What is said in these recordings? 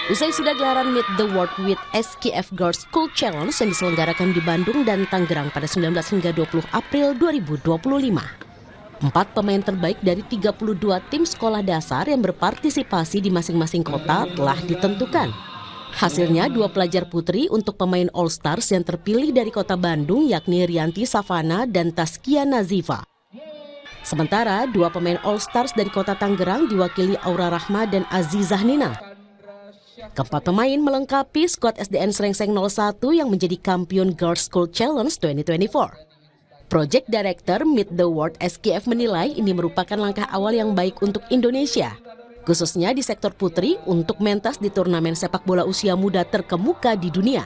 Usai sudah gelaran Meet the World with SKF Girls School Challenge yang diselenggarakan di Bandung dan Tangerang pada 19 hingga 20 April 2025. 4 pemain terbaik dari 32 tim sekolah dasar yang berpartisipasi di masing-masing kota telah ditentukan. Hasilnya 2 pelajar putri untuk pemain All Stars yang terpilih dari kota Bandung yakni Rianti Savana dan Taskia Nazifa. Sementara 2 pemain All Stars dari kota Tangerang diwakili Aura Rahma dan Azizah Nina. Keempat pemain melengkapi skuad SDN Srengseng 01 yang menjadi kampiun Girls School Challenge 2024. Project Director Meet the World SKF menilai ini merupakan langkah awal yang baik untuk Indonesia, khususnya di sektor putri untuk mentas di turnamen sepak bola usia muda terkemuka di dunia.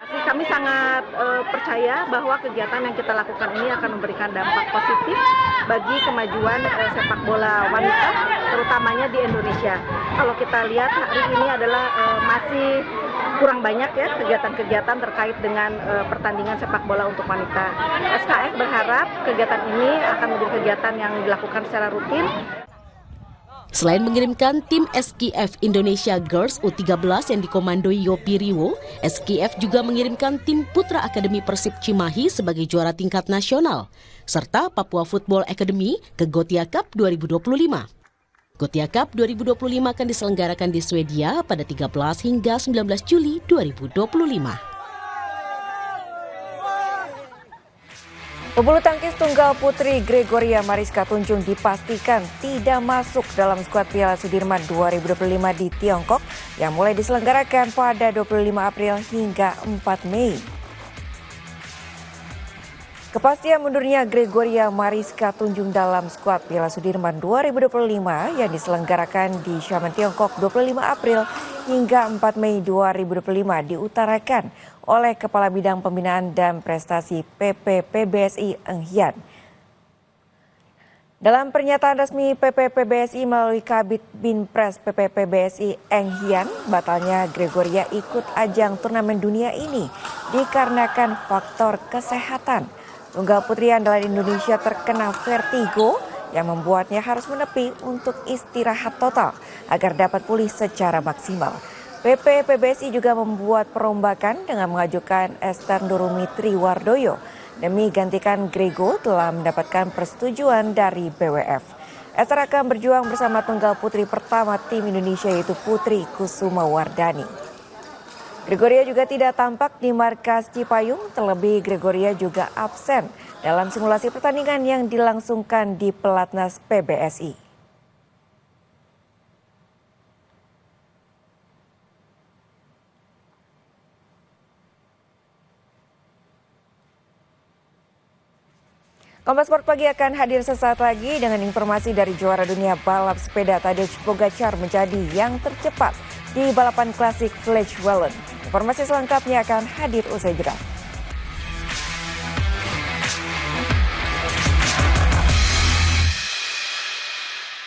Kami sangat percaya bahwa kegiatan yang kita lakukan ini akan memberikan dampak positif bagi kemajuan sepak bola wanita, terutamanya di Indonesia. Kalau kita lihat hari ini adalah masih kurang banyak ya kegiatan-kegiatan terkait dengan pertandingan sepak bola untuk wanita. SKF berharap kegiatan ini akan menjadi kegiatan yang dilakukan secara rutin. Selain mengirimkan tim SKF Indonesia Girls U13 yang dikomandoi Yopi Riwo, SKF juga mengirimkan tim Putra Akademi Persib Cimahi sebagai juara tingkat nasional, serta Papua Football Academy ke Gothia Cup 2025. Gothia Cup 2025 akan diselenggarakan di Swedia pada 13 hingga 19 Juli 2025. Pebulu tangkis tunggal putri Gregoria Mariska Tunjung dipastikan tidak masuk dalam skuad Piala Sudirman 2025 di Tiongkok yang mulai diselenggarakan pada 25 April hingga 4 Mei. Kepastian mundurnya Gregoria Mariska Tunjung dalam skuad Piala Sudirman 2025 yang diselenggarakan di Xiamen, Tiongkok 25 April hingga 4 Mei 2025 diutarakan oleh Kepala Bidang Pembinaan dan Prestasi PP-PBSI Eng Hian. Dalam pernyataan resmi PP-PBSI melalui Kabid Binpres PP-PBSI Eng Hian, batalnya Gregoria ikut ajang turnamen dunia ini dikarenakan faktor kesehatan. Tunggal putri andalan Indonesia terkena vertigo yang membuatnya harus menepi untuk istirahat total agar dapat pulih secara maksimal. PP-PBSI juga membuat perombakan dengan mengajukan Esther Nurumi Triwardoyo demi gantikan Grego telah mendapatkan persetujuan dari BWF. Esther akan berjuang bersama tunggal putri pertama tim Indonesia yaitu Putri Kusuma Wardani. Gregoria juga tidak tampak di markas Cipayung, terlebih Gregoria juga absen dalam simulasi pertandingan yang dilangsungkan di Pelatnas PBSI. Kompas Sport Pagi akan hadir sesaat lagi dengan informasi dari juara dunia balap sepeda Tadej Pogacar menjadi yang tercepat di balapan klasik Flèche Wallonne. Informasi selengkapnya akan hadir usai jeda.